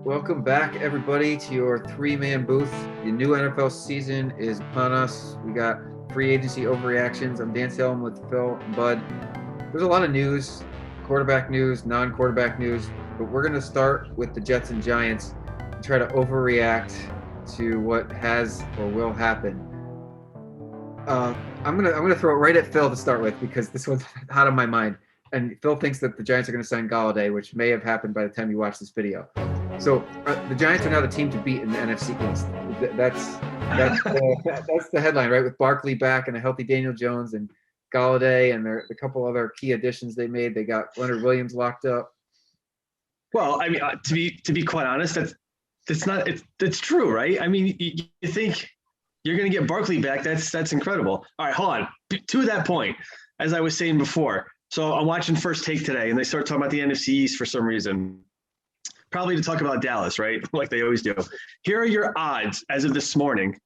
Welcome back, everybody, to your three-man booth. The new NFL season is upon us. We got free agency overreactions. I'm Dan Salem with Phil and Bud. There's a lot of news, quarterback news, non-quarterback news, but we're going to start with the Jets and Giants and try to overreact to what has or will happen. I'm gonna throw it right at Phil to start with because this one's hot on my mind. And Phil thinks that the Giants are going to sign Galladay, which may have happened by the time you watch this video. So the Giants are now the team to beat in the NFC East. That's the headline, right? With Barkley back and a healthy Daniel Jones and Galladay and a couple other key additions they made. They got Leonard Williams locked up. Well, I mean, to be quite honest, that's true, right? I mean, you think you're going to get Barkley back? That's incredible. All right, hold on. To that point, as I was saying before, so I'm watching First Take today, and they start talking about the NFC East for some reason. Probably to talk about Dallas, right? Like they always do. Here are your odds as of this morning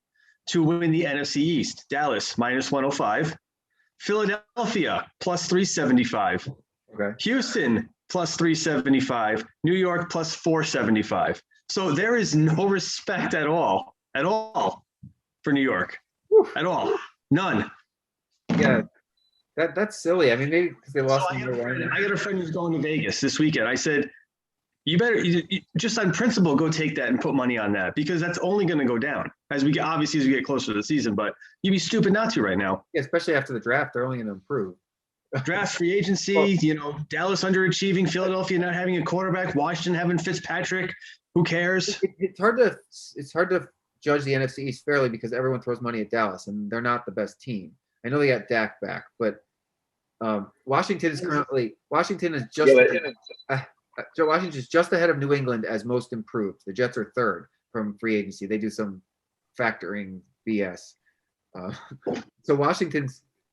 to win the NFC East. Dallas, minus 105. Philadelphia, plus 375. Okay. Houston, plus 375. New York, plus 475. So there is no respect at all for New York. Whew. At all. None. Yeah. That's silly. I mean, maybe because they lost. So I got a friend who's going to Vegas this weekend. I said, you better just on principle go take that and put money on that because that's only going to go down as we get closer to the season. But you'd be stupid not to right now. Yeah, especially after the draft, they're only going to improve. Draft, free agency, Dallas underachieving, Philadelphia not having a quarterback, Washington having Fitzpatrick. Who cares? It's hard to judge the NFC East fairly because everyone throws money at Dallas and they're not the best team. I know they got Dak back, but Washington is just ahead of New England as most improved. The Jets are third from free agency. They do some factoring BS. So Washington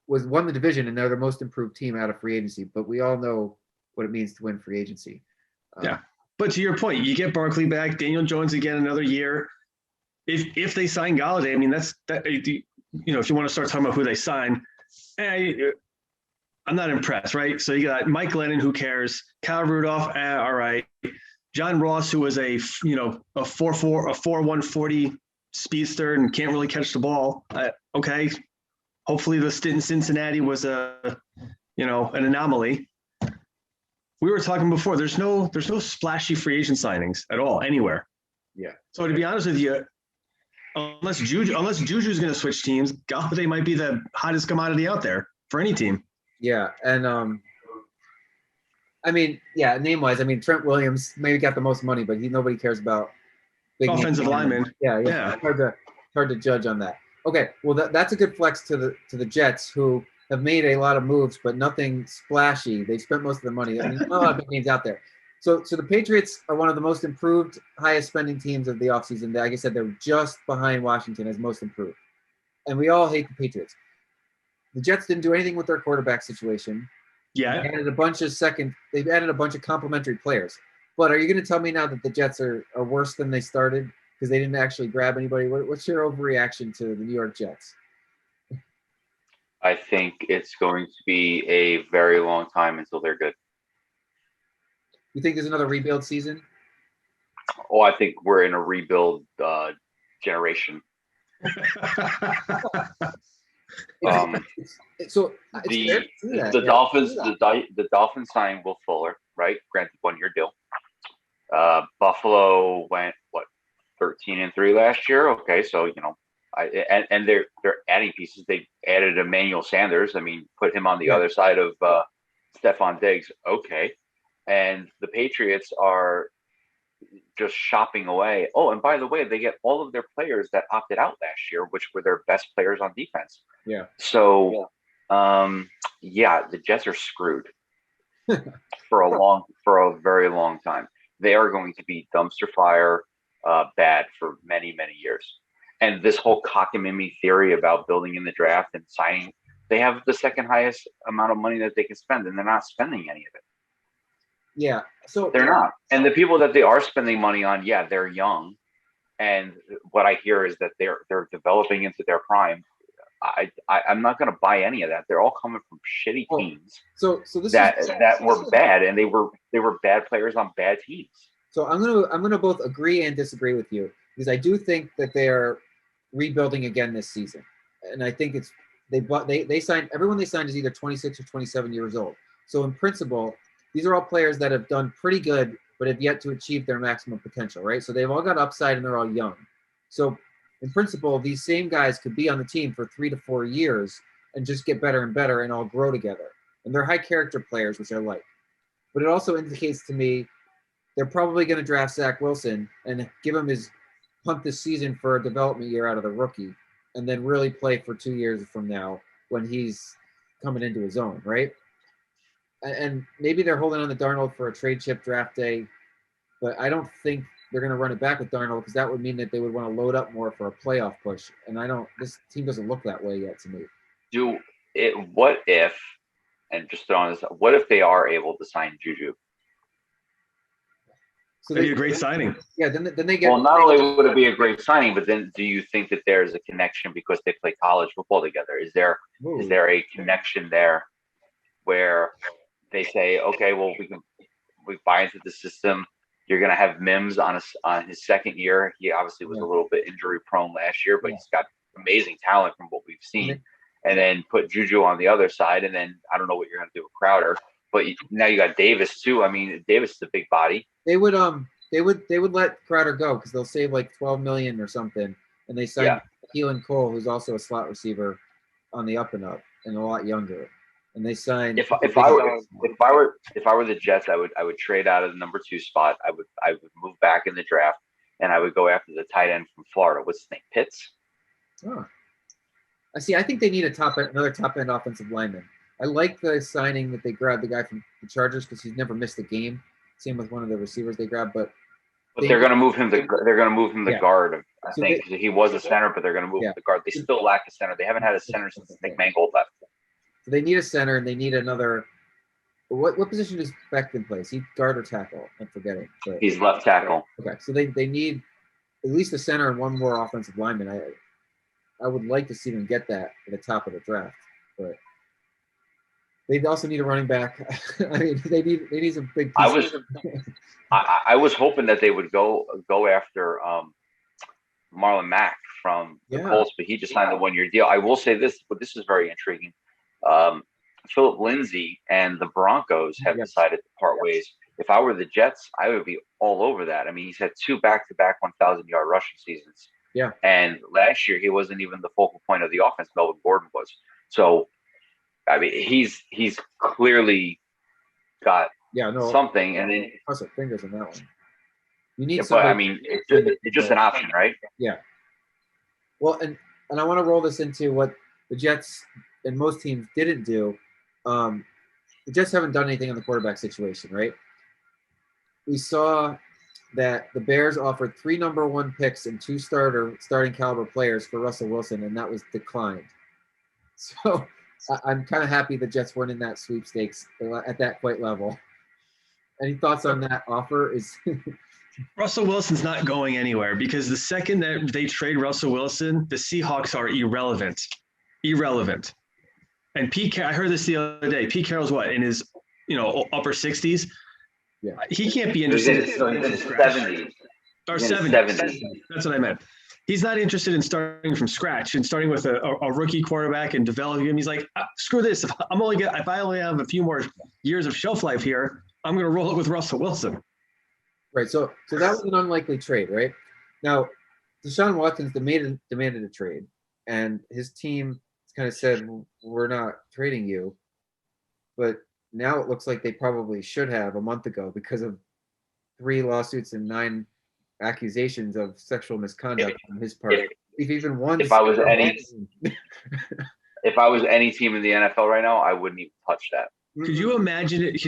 won the division and they're the most improved team out of free agency. But we all know what it means to win free agency. Yeah, but to your point, you get Barkley back, Daniel Jones again another year. If they sign Galladay, I mean that's that. If you want to start talking about who they sign, I'm not impressed, right? So you got Mike Lennon, who cares? Kyle Rudolph, all right. John Ross, who was a 4.140 speedster and can't really catch the ball. Okay, hopefully the stint in Cincinnati was an anomaly. We were talking before. There's no splashy free agent signings at all anywhere. Yeah. So to be honest with you, unless Juju's going to switch teams, Galladay might be the hottest commodity out there for any team. Yeah, and name-wise, Trent Williams maybe got the most money, but nobody cares about big offensive lineman. Yeah. Hard to judge on that. Okay, well that's a good flex to the Jets, who have made a lot of moves, but nothing splashy. They spent most of the money. There's not a lot of big names out there. So the Patriots are one of the most improved, highest spending teams of the offseason. Like I said, they're just behind Washington as most improved, and we all hate the Patriots. The Jets didn't do anything with their quarterback situation. Yeah. They've added a bunch of complimentary players. But are you going to tell me now that the Jets are worse than they started because they didn't actually grab anybody? What's your overreaction to the New York Jets? I think it's going to be a very long time until they're good. You think there's another rebuild season? Oh, I think we're in a rebuild generation. The Dolphins signed Will Fuller, right? Granted, 1-year deal. Buffalo went 13-3 last year. Okay, so and they're adding pieces. They added Emmanuel Sanders. I mean, put him on the other side of Stephon Diggs. Okay, and the Patriots are just shopping away. Oh, and by the way, they get all of their players that opted out last year, which were their best players on defense. Yeah. So, the Jets are screwed for a very long time. They are going to be dumpster fire bad for many, many years. And this whole cockamamie theory about building in the draft and signing, they have the second highest amount of money that they can spend, and they're not spending any of it. Yeah, so they're not. And the people that they are spending money on, they're young. And what I hear is that they're developing into their prime. I'm not going to buy any of that. They're all coming from shitty teams so this that were bad, and they were bad players on bad teams. So I'm gonna both agree and disagree with you because I do think that they are rebuilding again this season, and I think it's they signed everyone they signed is either 26 or 27 years old. So in principle, these are all players that have done pretty good but have yet to achieve their maximum potential, right? So they've all got upside and they're all young. So in principle, these same guys could be on the team for 3 to 4 years and just get better and better and all grow together. And they're high character players, which I like. But it also indicates to me they're probably going to draft Zach Wilson and give him his punt this season for a development year out of the rookie and then really play for 2 years from now when he's coming into his own, right? And maybe they're holding on to Darnold for a trade chip draft day, but I don't think they're going to run it back with Darnold because that would mean that they would want to load up more for a playoff push. And this team doesn't look that way yet to me. What if, and just throwing this, what if they are able to sign Juju? So that'd be a great signing. Yeah, then they get. Well, not only would it be a great signing, but then do you think that there's a connection because they play college football together? Is there a connection there where they say, okay, well, we buy into the system. You're going to have Mims on his second year. He obviously was a little bit injury prone last year, but he's got amazing talent from what we've seen. And then put Juju on the other side, and then I don't know what you're going to do with Crowder, but now you got Davis too. I mean, Davis is a big body. They would let Crowder go because they'll save like $12 million or something, and they signed Keelan Cole, who's also a slot receiver on the up and up and a lot younger. And they signed. If I were the Jets, I would trade out of the number 2 spot. I would move back in the draft, and I would go after the tight end from Florida. What's his name? Pitts. Oh. I think they need another top end offensive lineman. I like the signing that they grabbed the guy from the Chargers because he's never missed a game. Same with one of the receivers they grabbed, but they're going to move him. They're going to move him the guard. I think he was a center, but they're going to move him the guard. They still lack a center. They haven't had a center since McMangold left. So they need a center and they need another. What position does Becton play? Is he guard or tackle? I'm forgetting. But, he's left tackle. Okay, so they need at least a center and one more offensive lineman. I would like to see them get that at the top of the draft, but they also need a running back. I mean, they need some big pieces. I was hoping that they would go after Marlon Mack from the Colts, but he just signed a 1-year deal. I will say this, but this is very intriguing. Philip Lindsay and the Broncos have decided to part ways. If I were the Jets, I would be all over that. I mean, he's had 2 back-to-back 1,000-yard rushing seasons. Yeah. And last year, he wasn't even the focal point of the offense. Melvin Gordon was. So, I mean, he's clearly got something. And then cross our fingers on that one. You need but I mean, it's just an option, right? Yeah. Well, and I want to roll this into what the Jets and most teams didn't do. The Jets haven't done anything on the quarterback situation, right? We saw that the Bears offered 3 number 1 picks and 2 starting caliber players for Russell Wilson, and that was declined. So I'm kind of happy the Jets weren't in that sweepstakes at that quite level. Any thoughts on that offer? Russell Wilson's not going anywhere because the second that they trade Russell Wilson, the Seahawks are irrelevant. And I heard this the other day. Pete Carroll's what, in his upper 60s? Yeah, he can't be interested in 70s or 70s. That's what I meant. He's not interested in starting from scratch and starting with a rookie quarterback and developing him. He's like, screw this. If I only have a few more years of shelf life here, I'm going to roll it with Russell Wilson. Right. So that was an unlikely trade, right? Now, Deshaun Watson's demanded a trade, and his team kind of said, we're not trading you. But now it looks like they probably should have a month ago because of 3 lawsuits and 9 accusations of sexual misconduct on his part. If I was any team in the NFL right now, I wouldn't even touch that. Could you imagine it?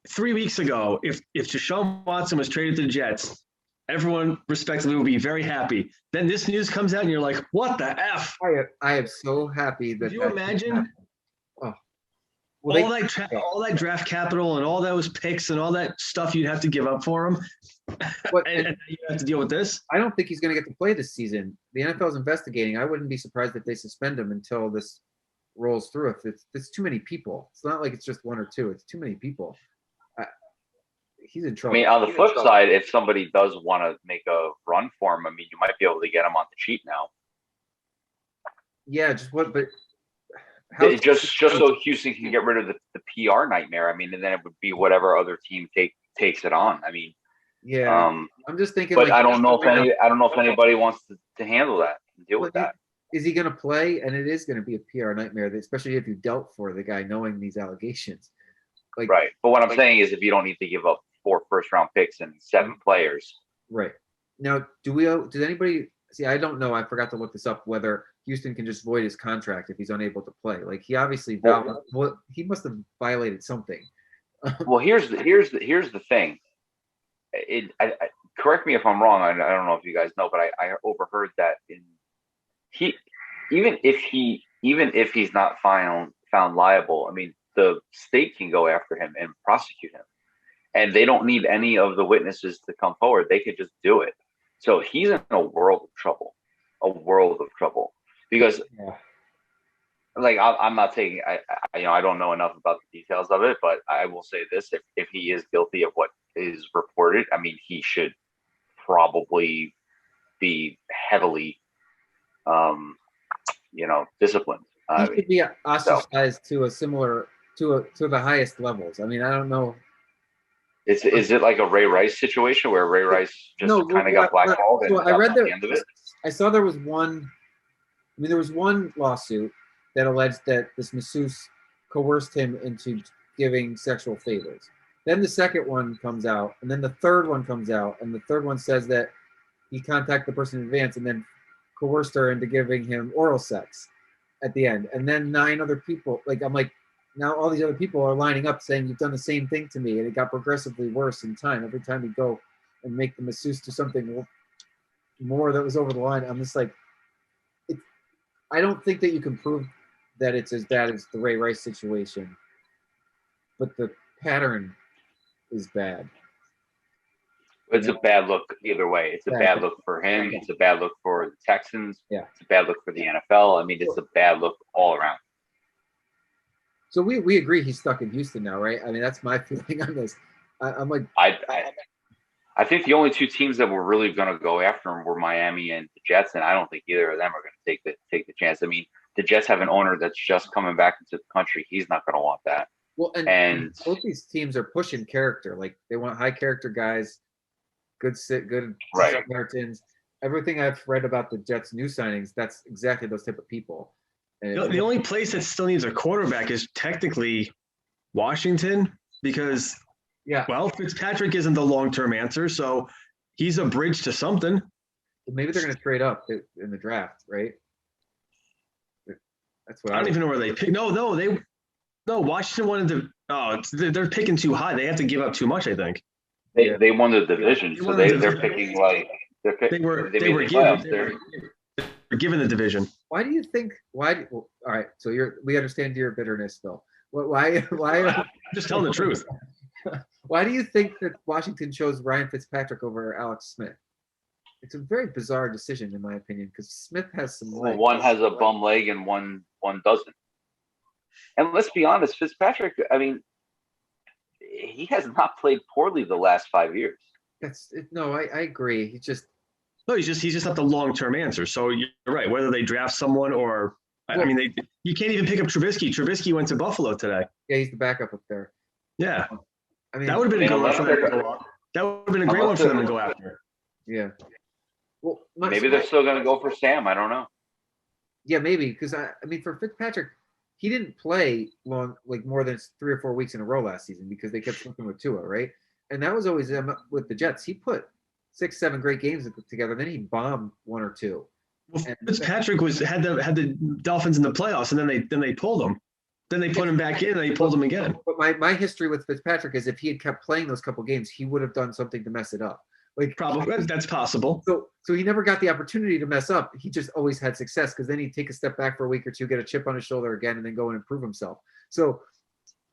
3 weeks ago, if Deshaun Watson was traded to the Jets, everyone respectively would be very happy. Then this news comes out and you're like, what the F? I am so happy that. Could you imagine? Well, all that draft capital and all those picks and all that stuff you'd have to give up for him, and you have to deal with this. I don't think he's going to get to play this season. The NFL is investigating. I wouldn't be surprised if they suspend him until this rolls through. If it's too many people, it's not like it's just 1 or 2. It's too many people. he's in I trouble. mean, on the flip side, if somebody does want to make a run for him, I mean, you might be able to get him on the cheap now. Yeah, just what? But just so Houston can get rid of the PR nightmare. I mean, and then it would be whatever other team takes it on. I mean, yeah, I'm just thinking. But like, I don't know if anybody wants to handle that and deal with that. Is he going to play? And it is going to be a PR nightmare, especially if you dealt for the guy knowing these allegations. Like, right. But what I'm saying is, if you don't need to give up 4 first-round picks and 7 players, right now, does anybody see? I don't know. I forgot to look this up. Whether Houston can just void his contract if he's unable to play. Like, he obviously he must have violated something. Well, here's the thing. Correct me if I'm wrong. I don't know if you guys know, but I overheard that even if he's not found liable, I mean, the state can go after him and prosecute him, and they don't need any of the witnesses to come forward. They could just do it. So he's in a world of trouble, because, like, I'm not saying I don't know enough about the details of it, but I will say this: if he is guilty of what is reported, I mean, he should probably be heavily, disciplined. He should be ostracized to a similar to the highest levels. I mean, I don't know. Is it like a Ray Rice situation where Ray Rice just kind of got blackballed? So I read the end of it. I saw there was one. I mean, there was one lawsuit that alleged that this masseuse coerced him into giving sexual favors. Then the second one comes out, and then the third one comes out, and the third one says that he contacted the person in advance and then coerced her into giving him oral sex at the end. And then 9 other people, I'm like, now all these other people are lining up saying you've done the same thing to me, and it got progressively worse in time. Every time you go and make the masseuse do something more that was over the line, I'm just like, I don't think that you can prove that it's as bad as the Ray Rice situation, but the pattern is bad. It's a bad look either way. It's a bad look for him. It's a bad look for the Texans. Yeah. It's a bad look for the NFL. I mean, it's a bad look all around. So we agree he's stuck in Houston now, right? I mean, that's my feeling on this. I'm like, I think the only 2 teams that were really going to go after him were Miami and the Jets, and I don't think either of them are going to take the chance. I mean, the Jets have an owner that's just coming back into the country. He's not going to want that. Well, and both these teams are pushing character. Like, they want high character guys, good Samaritans. Everything I've read about the Jets' new signings, that's exactly those type of people. And the only place that still needs a quarterback is technically Washington, because Fitzpatrick isn't the long-term answer, so he's a bridge to something. Maybe they're going to trade up in the draft, right? That's what I don't even know where they pick. No, Washington wanted to. Oh, they're picking too high. They have to give up too much, I think. They won the division, so they're picking like they were given the division. Why do you think? All right, so we understand your bitterness, Phil. Why? I'm just telling the truth. Why do you think that Washington chose Ryan Fitzpatrick over Alex Smith? It's a very bizarre decision, in my opinion, because Smith has some legs. One has a bum leg and one doesn't. And let's be honest, Fitzpatrick, I mean, he has not played poorly the last 5 years. I agree. He's just not the long-term answer. So you're right. Whether they draft someone or you can't even pick up Trubisky. Trubisky went to Buffalo today. Yeah, he's the backup up there. Yeah, I mean, that would have been a good one for them to go up. That would have been a great one for them to go after. Yeah. Well, maybe they're still going to go for Sam. I don't know. Yeah, maybe, because I mean, for Fitzpatrick, he didn't play long, like more than 3 or 4 weeks in a row last season because they kept slipping with Tua, right? And that was always with the Jets. He put 6-7 great games together. Then he bombed 1 or 2. Well, Fitzpatrick had the Dolphins in the playoffs, and then they pulled him. Then they put him back in, and they pulled him again. But my history with Fitzpatrick is if he had kept playing those couple games, he would have done something to mess it up. Like, probably that's possible. So he never got the opportunity to mess up. He just always had success because then he'd take a step back for a week or two, get a chip on his shoulder again, and then go and improve himself. So,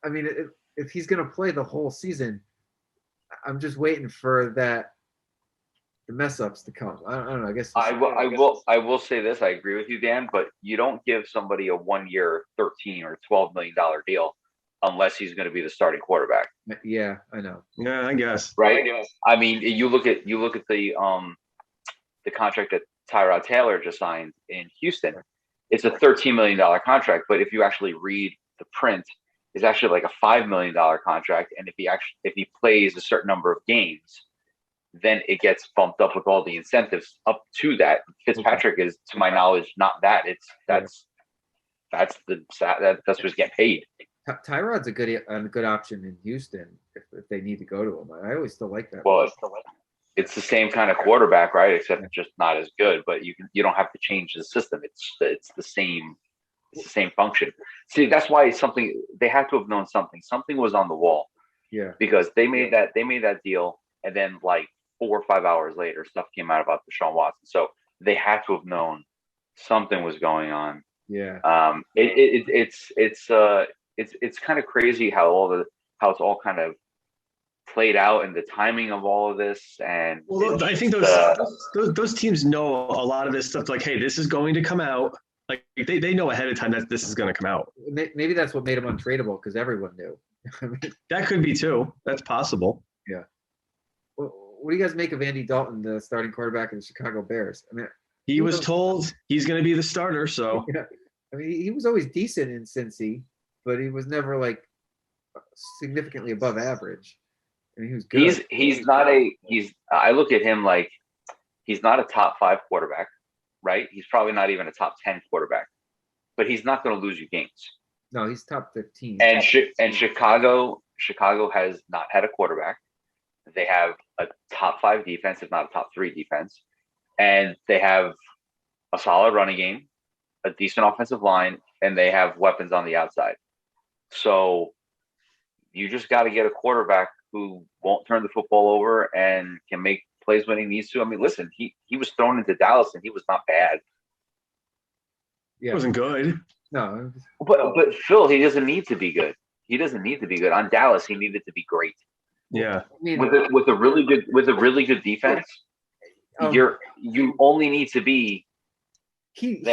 I mean, if he's going to play the whole season, I'm just waiting for the mess ups to come. I don't know. I guess I will say this. I agree with you, Dan. But you don't give somebody a 1 year, $13 or $12 million deal unless he's going to be the starting quarterback. Yeah, I know. Yeah, I guess. Right. I mean, you look at the contract that Tyrod Taylor just signed in Houston. It's a $13 million contract, but if you actually read the print, it's actually like a $5 million contract. And if he plays a certain number of games, then it gets bumped up with all the incentives up to that. Fitzpatrick is, to my knowledge, not that. That's what's getting paid. Tyrod's a good option in Houston if they need to go to him. I always still like that. Well, it's the same kind of quarterback, right? Except just not as good. But you don't have to change the system. It's the same function. See, that's why they had to have known something. Something was on the wall. Yeah. Because they made that deal, and then like 4 or 5 hours later, stuff came out about Deshaun Watson. So they had to have known something was going on. Yeah. It's kind of crazy how it's all kind of played out and the timing of all of this. And well, I think those teams know a lot of this stuff. Like, hey, this is going to come out. Like they know ahead of time that this is going to come out. Maybe that's what made him untradeable, because everyone knew. That could be too. That's possible. Yeah. Well, what do you guys make of Andy Dalton, the starting quarterback of the Chicago Bears? I mean, he was told he's going to be the starter. So yeah. I mean, he was always decent in Cincy, but he was never like significantly above average. I mean, he was good. I look at him like he's not a top 5 quarterback, right? He's probably not even a top 10 quarterback, but he's not going to lose you games. No, he's top 15. And Chicago has not had a quarterback. They have a top 5 defense, if not a top 3 defense, and they have a solid running game, a decent offensive line, and they have weapons on the outside. So you just got to get a quarterback who won't turn the football over and can make plays when he needs to. I mean, listen, he was thrown into Dallas and he was not bad. Yeah. It wasn't good. No. But Phil, he doesn't need to be good. He doesn't need to be good. On Dallas, he needed to be great. Yeah. I mean, with a really good defense, you only need to be he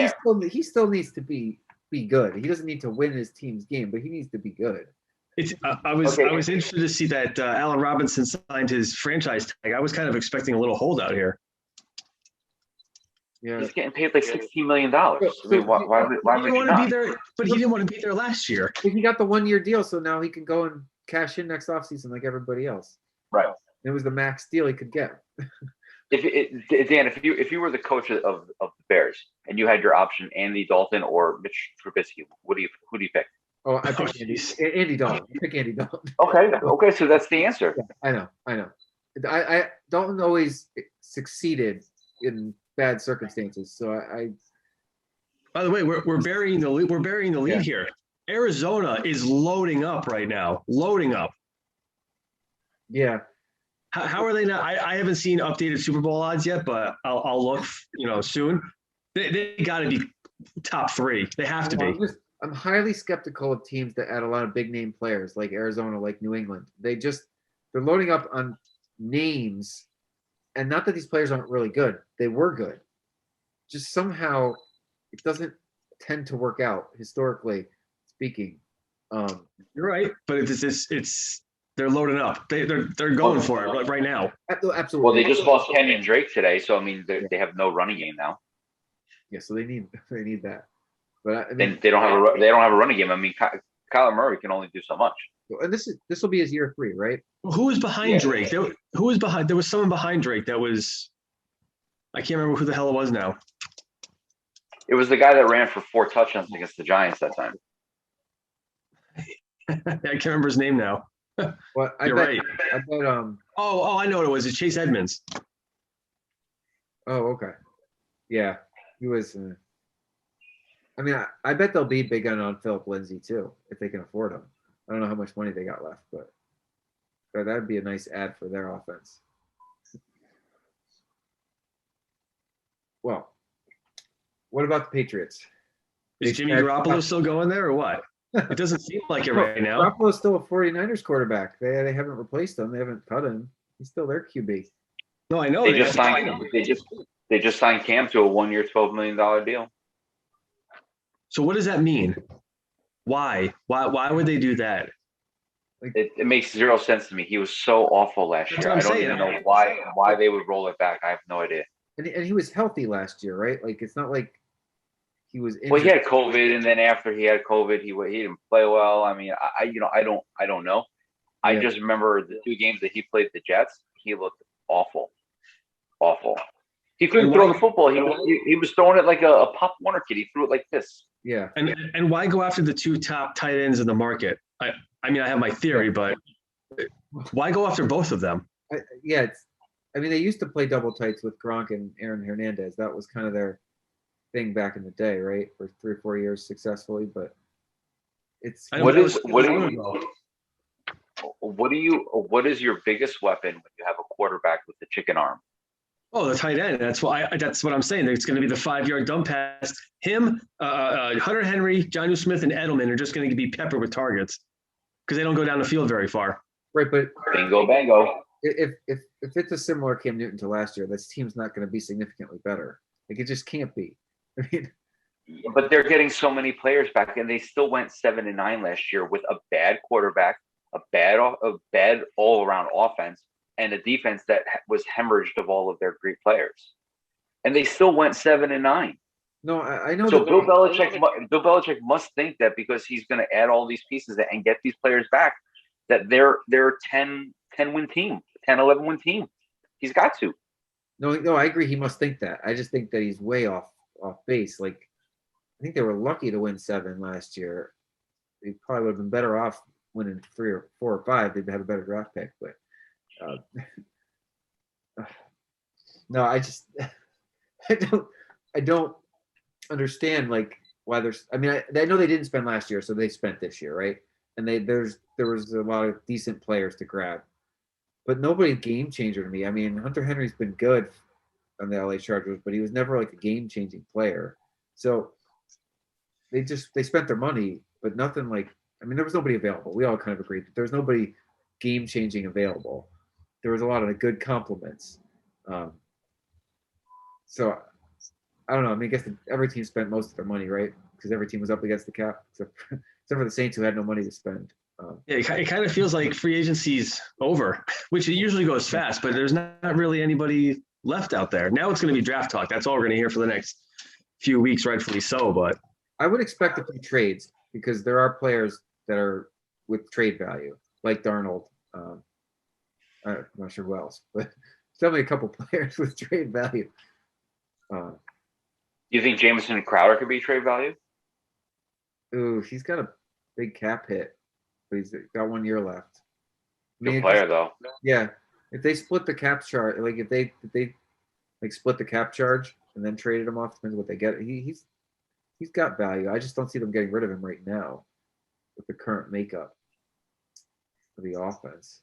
still needs to be good. He doesn't need to win his team's game, but he needs to be good. I was interested to see that Allen Robinson signed his franchise tag. I was kind of expecting a little holdout here. Yeah, he's getting paid like $16 million. I mean, why would he want to be there? But he didn't want to be there last year. He got the 1-year deal, so now he can go and cash in next offseason like everybody else. Right. It was the max deal he could get. Dan, if you were the coach of the Bears and you had your option, Andy Dalton or Mitch Trubisky, who do you pick? Oh, I pick Andy Dalton. Pick Andy Dalton. Okay, so that's the answer. Yeah, I know. I Dalton always succeeded in bad circumstances, so I. By the way, we're burying the lead. We're burying the lead here. Arizona is loading up right now. Loading up. Yeah. How are they not? I haven't seen updated Super Bowl odds yet, but I'll look. Soon. They got to be top 3. They have to be. I'm highly skeptical of teams that add a lot of big name players like Arizona, like New England. They're loading up on names, and not that these players aren't really good. They were good. Just somehow it doesn't tend to work out historically speaking. You're right, but it's they're loading up. They're going for it right now. Absolutely. Well, they just lost Kenyon Drake today, so I mean they have no running game now. Yeah, so they need that. But I mean, they don't have a running game. I mean, Kyler Murray can only do so much. And this will be his year 3, right? Who was behind Drake? Who was behind? There was someone behind Drake that was. I can't remember who the hell it was now. It was the guy that ran for 4 touchdowns against the Giants that time. I can't remember his name now. Well, You're right. I bet. I know what it was. It's Chase Edmonds. Oh, okay. Yeah, he was. I mean, I bet they'll be big on Philip Lindsay too if they can afford him. I don't know how much money they got left, but that'd be a nice ad for their offense. Well, what about the Patriots? Is Jimmy Garoppolo still going there or what? It doesn't seem like it right now. Garoppolo's still a 49ers quarterback. They haven't replaced him. They haven't cut him. He's still their QB. No, I know. They just signed Cam to a 1-year, $12 million deal. So what does that mean? Why? Why would they do that? It makes zero sense to me. He was so awful last That's year. what I'm I don't saying. even know why they would roll it back. I have no idea. And he was healthy last year, right? Like it's not like he was Well, he injured. had COVID, and then after he had COVID, he didn't play well. I mean, I don't know. I Yeah. just remember the 2 games that he played the Jets. He looked awful, awful. He couldn't And throw why the football. He was throwing it like a Pop Warner kid. He threw it like this. Yeah. and why go after the two top tight ends in the market? I mean, I have my theory, but why go after both of them? Yeah. I mean, they used to play double tights with Gronk and Aaron Hernandez. That was kind of their thing back in the day, right? For 3 or 4 years successfully, but it's I know, What but is what is your biggest weapon when you have a quarterback with the chicken arm? Oh, the tight end. That's what I'm saying. It's going to be the 5-yard dump pass. Him, Hunter Henry, Jonnu Smith, and Edelman are just going to be peppered with targets because they don't go down the field very far. right. But Bingo, bango. if it's a similar Cam Newton to last year, this team's not going to be significantly better. Like it just can't be. I mean, But they're getting so many players back, and they still went 7-9 last year with a bad quarterback, a bad all around offense, and a defense that was hemorrhaged of all of their great players, and they still went 7-9. no, I know So that. Bill Belichick must think that because he's going to add all these pieces and get these players back, that they're a 10 win team, 10 11 win team. He's got to. No, I agree. He must think that. I just think that he's way off base. Like I think they were lucky to win 7 last year. They probably would have been better off winning 3 or 4 or 5. They'd have a better draft pick. But no, I just I don't understand like why there's. I mean, I know they didn't spend last year, so they spent this year, right? And there was a lot of decent players to grab, but nobody game changer to me. I mean, Hunter Henry's been good on the LA Chargers, but he was never like a game changing player. So they spent their money, but nothing like. I mean, there was nobody available. We all kind of agreed that there was nobody game changing available. There was a lot of good compliments. So I don't know. I mean, I guess every team spent most of their money, right? Because every team was up against the cap, except for the Saints who had no money to spend. Yeah, it kind of feels like free agency's over, which it usually goes fast, but there's not really anybody left out there. Now it's going to be draft talk. That's all we're going to hear for the next few weeks, rightfully so. But I would expect a few trades because there are players that are with trade value, like Darnold. I'm not sure who else, but definitely a couple players with trade value. You think Jameson and Crowder could be trade value? Ooh, he's got a big cap hit, but he's got 1 year left. Good player though. Yeah, if they split the cap charge, like if they like split the cap charge and then traded him off, depends what they get. He's got value. I just don't see them getting rid of him right now with the current makeup of the offense.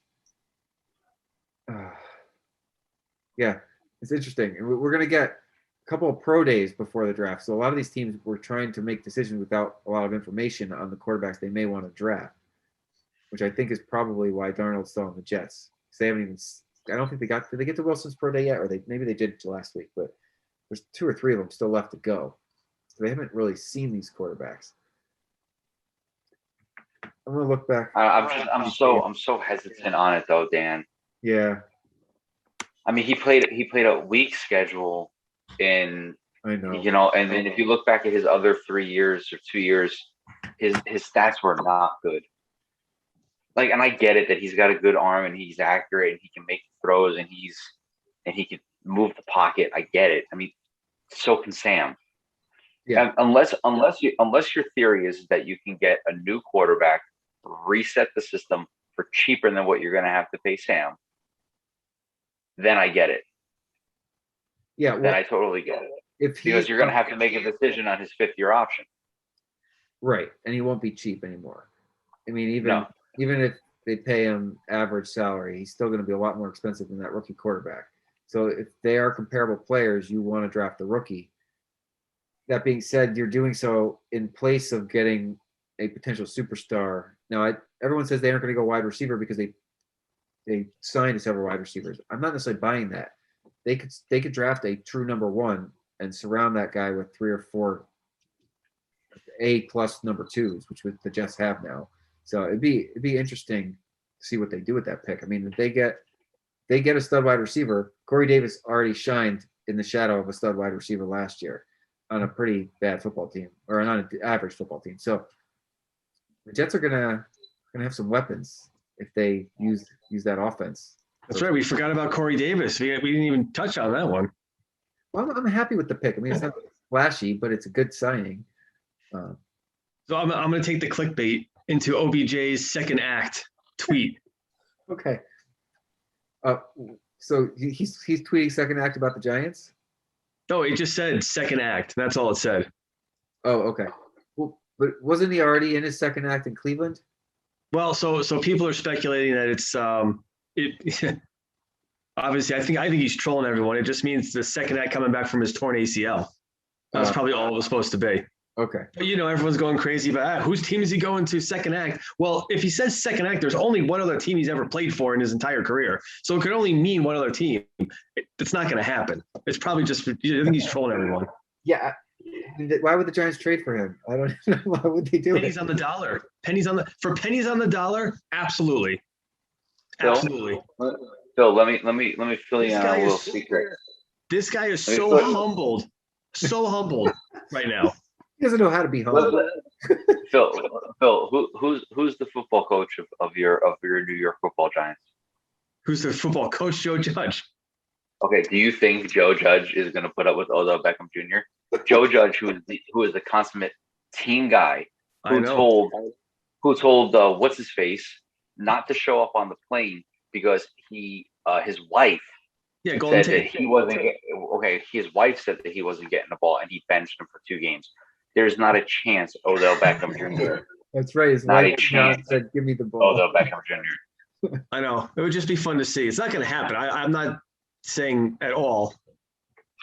Yeah, it's interesting. We're gonna get a couple of pro days before the draft, so a lot of these teams were trying to make decisions without a lot of information on the quarterbacks they may want to draft, which I think is probably why Darnold's still on the Jets. They haven't even. I don't think they got. Did they get to Wilson's pro day yet? Or maybe they did last week, but there's 2 or 3 of them still left to go. So they haven't really seen these quarterbacks. I'm gonna look back. I'm so hesitant on it though, Dan. Yeah. I mean, he played a weak schedule in, I know. and then if you look back at his other 3 years or 2 years, his stats were not good. Like, and I get it that he's got a good arm and he's accurate and he can make throws and he can move the pocket. I get it. I mean, so can Sam. Yeah. And unless your theory is that you can get a new quarterback, reset the system for cheaper than what you're going to have to pay Sam, then I get it. Yeah. Well, then I totally get it. Because you're going to have to make a decision on his 5th-year option. Right, and he won't be cheap anymore. I mean, even if they pay him average salary, he's still going to be a lot more expensive than that rookie quarterback. So if they are comparable players, you want to draft a rookie. That being said, you're doing so in place of getting a potential superstar. Now, everyone says they aren't going to go wide receiver because they signed several wide receivers. I'm not necessarily buying that. They could draft a true number 1 and surround that guy with 3 or 4 A+ number 2s, which the Jets have now. So it'd be interesting see what they do with that pick. I mean, if they get a stud wide receiver, Corey Davis already shined in the shadow of a stud wide receiver last year on a pretty bad football team, or on an average football team. So the Jets are gonna have some weapons if they use that offense. That's right. We forgot about Corey Davis. We didn't even touch on that one. Well, I'm happy with the pick. I mean, it's not flashy, but it's a good signing. So I'm going to take the clickbait into OBJ's second act tweet. Okay. So he's tweeting second act about the Giants? No, it just said second act. That's all it said. Oh, okay. Well, but wasn't he already in his second act in Cleveland? Well, so people are speculating that it's obviously I think he's trolling everyone. It just means the second act coming back from his torn ACL. That's probably all it was supposed to be. Okay. But everyone's going crazy about whose team is he going to second act? Well, if he says second act, there's only one other team he's ever played for in his entire career. So it could only mean one other team. It's not going to happen. It's probably just, I think he's trolling everyone. Yeah. Why would the Giants trade for him? I don't know. Why would they do pennies on the dollar. Pennies on the dollar. Absolutely. Absolutely. Phil, let me fill you on a little secret. This guy is so humbled right now. He doesn't know how to be humble. Phil, who's the football coach of your New York Football Giants? Who's the football coach? Joe Judge. Okay, do you think Joe Judge is going to put up with Odell Beckham Jr.? Joe Judge, who is the consummate team guy, who told what's his face not to show up on the plane because his wife said that he wasn't his wife said that he wasn't getting the ball and he benched him for 2 games. There's not a chance Odell Beckham Jr. That's right. His not wife a chance said, "Give me the ball." Odell Beckham Jr. I know. It would just be fun to see. It's not going to happen. I'm not saying at all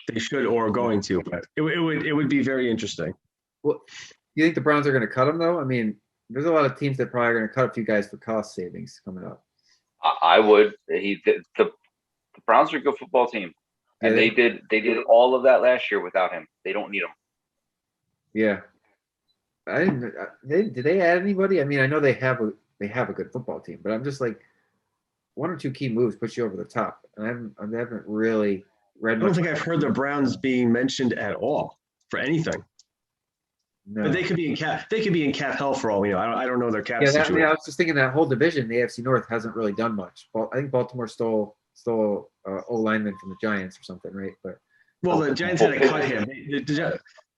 they should or are going to, but it would be very interesting. Well, you think the Browns are going to cut him though? I mean, there's a lot of teams that probably are going to cut a few guys for cost savings coming up. I would. The Browns are a good football team, and they did all of that last year without him. They don't need him. Yeah, did they add anybody? I mean, I know they have a good football team, but I'm just like 1 or 2 key moves push you over the top, and I haven't really read. I don't think I've heard the Browns being mentioned at all for anything. No. But they could be in cap hell for all we know. I don't know their cap situation. I was just thinking that whole division, the AFC North, hasn't really done much. Well, I think Baltimore stole O lineman from the Giants or something, right? But the Giants had to cut him.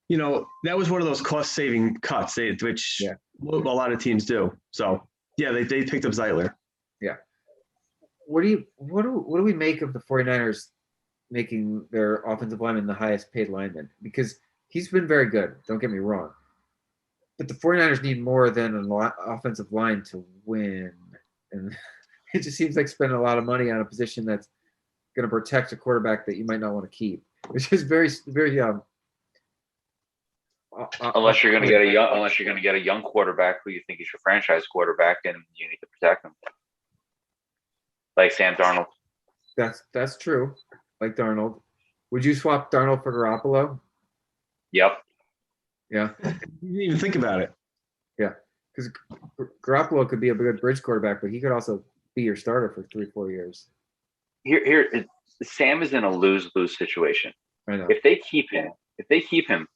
That was one of those cost-saving cuts, which a lot of teams do. So they picked up Zeitler. Yeah. What do we make of the 49ers making their offensive lineman the highest paid lineman? Because he's been very good, don't get me wrong. But the 49ers need more than an offensive line to win. And it just seems like spending a lot of money on a position that's going to protect a quarterback that you might not want to keep. Which is very, very unless you're going to get a young quarterback who you think is your franchise quarterback and you need to protect him. Like Sam Darnold. That's true. Like Darnold. Would you swap Darnold for Garoppolo? Yep. Yeah. You didn't even think about it. Yeah. Because Garoppolo could be a good bridge quarterback, but he could also be your starter for 3-4 years. Sam is in a lose-lose situation. I know. If they keep him,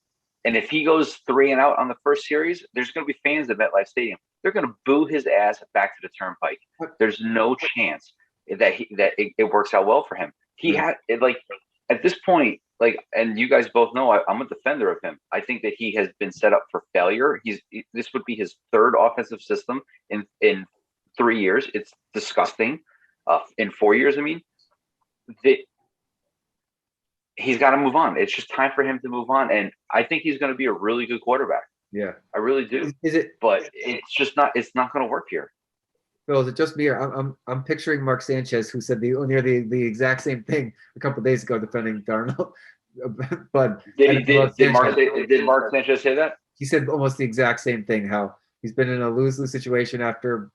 and if he goes 3 and out on the first series, there's going to be fans at MetLife Stadium. They're going to boo his ass back to the turnpike. There's no chance that it works out well for him. He had at this point, and you guys both know I'm a defender of him. I think that he has been set up for failure. This would be his 3rd offensive system in 3 years. It's disgusting. In 4 years, I mean, he's got to move on. It's just time for him to move on, and I think he's going to be a really good quarterback. Yeah, I really do. Is it? But it's just not. It's not going to work here. Phil, is it just me, or I'm picturing Mark Sanchez, who said the exact same thing a couple of days ago defending Darnold. But did Mark Sanchez say that? He said almost the exact same thing. How he's been in a lose-lose situation after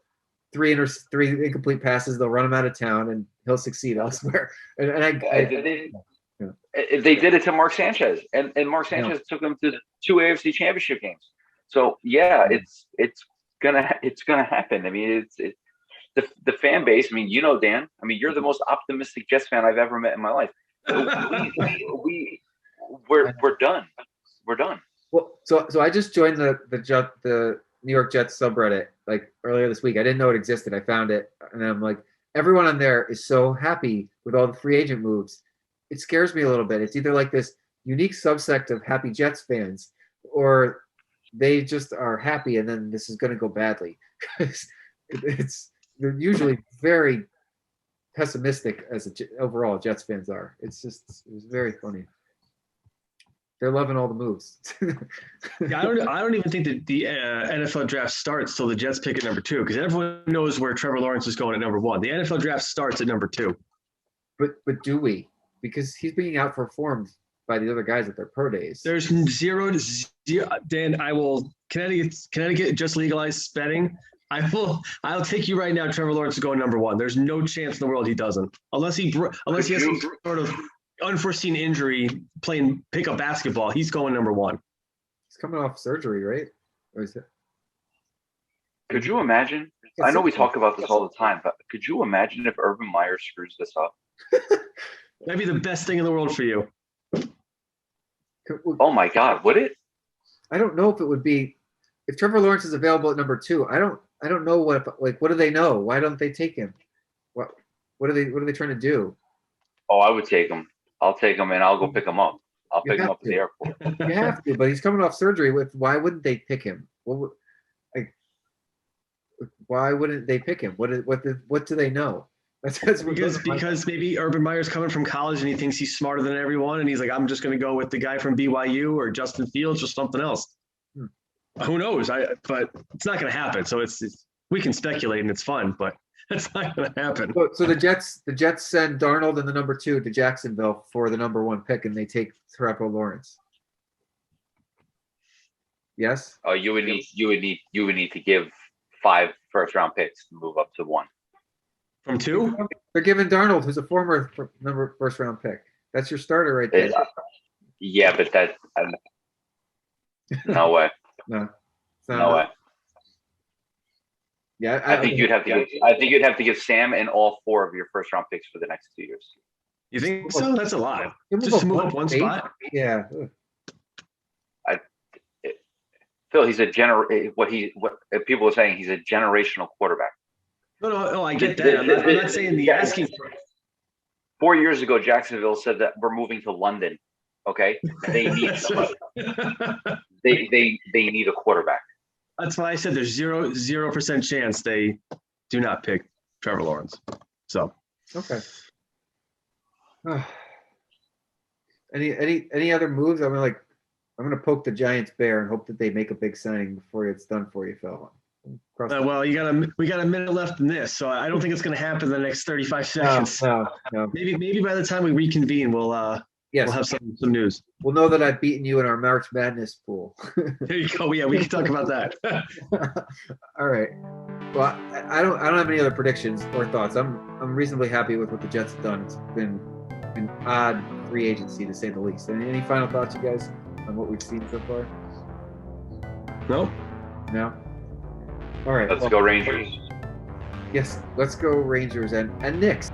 3 incomplete passes. They'll run him out of town, and he'll succeed elsewhere. They did it to Mark Sanchez, and Mark Sanchez took them to 2 AFC Championship games. So it's gonna happen. I mean, the fan base. I mean, Dan. I mean, you're the most optimistic Jets fan I've ever met in my life. We're done. We're done. Well, so I just joined the New York Jets subreddit like earlier this week. I didn't know it existed. I found it, and I'm like, everyone on there is so happy with all the free agent moves. It scares me a little bit. It's either like this unique subsect of happy Jets fans, or they just are happy, and then this is going to go badly. They're usually very pessimistic as overall Jets fans are. It was very funny. They're loving all the moves. Yeah, I don't even think that the NFL draft starts till the Jets pick at number 2, because everyone knows where Trevor Lawrence is going at number 1. The NFL draft starts at number 2. But do we? Because he's being outperformed by the other guys at their pro days. There's 0 to 0. Dan, Connecticut just legalized betting. I'll take you right now. Trevor Lawrence is going number 1. There's no chance in the world he doesn't, unless he has some sort of unforeseen injury playing pickup basketball. He's going number 1. He's coming off surgery, right? Or is it? Could you imagine? I know we talk about this all the time, but could you imagine if Urban Meyer screws this up? That'd be the best thing in the world for you. Oh my God, would it? I don't know if it would be. If Trevor Lawrence is available at number 2, I don't know what do they know? Why don't they take him? What are they trying to do? Oh, I would take him. I'll take him and I'll go pick him up. I'll pick him up at the airport. You have to, but he's coming off surgery. Why wouldn't they pick him? Why wouldn't they pick him? What do they know? Because maybe Urban Meyer's coming from college and he thinks he's smarter than everyone, and he's like, I'm just going to go with the guy from BYU or Justin Fields or something else. Who knows? But it's not going to happen. So we can speculate and it's fun, but that's not going to happen. So the Jets send Darnold and the number 2 to Jacksonville for the number 1 pick, and they take Trevor Lawrence. Yes. Oh, you would need to give 5 first-round picks to move up to 1. From 2? They're giving Darnold, who's a former first-round pick. That's your starter right there. Yeah, but no way. No way. Yeah, I think you'd have to give Sam and all 4 of your first-round picks for the next 2 years. You think so? That's a lot. Just to move up 1 spot. Yeah. Phil, he's what people are saying, he's a generational quarterback. No, I get that. I'm not saying the asking for it. 4 years ago, Jacksonville said that we're moving to London. Okay, they need somebody. they need a quarterback. That's why I said there's 0% chance they do not pick Trevor Lawrence. So okay. Any other moves? I'm gonna poke the Giants bear and hope that they make a big signing before it's done for you, Phil. Well, we got a minute left in this, so I don't think it's going to happen in the next 35 seconds. No. Maybe by the time we reconvene, we'll have some news. We'll know that I've beaten you in our March Madness pool. There you go. Yeah, we can talk about that. All right. Well, I don't have any other predictions or thoughts. I'm reasonably happy with what the Jets have done. It's been an odd free agency to say the least. Any final thoughts, you guys, on what we've seen so far? No. All right. Let's go Rangers. Yes, let's go Rangers and Knicks.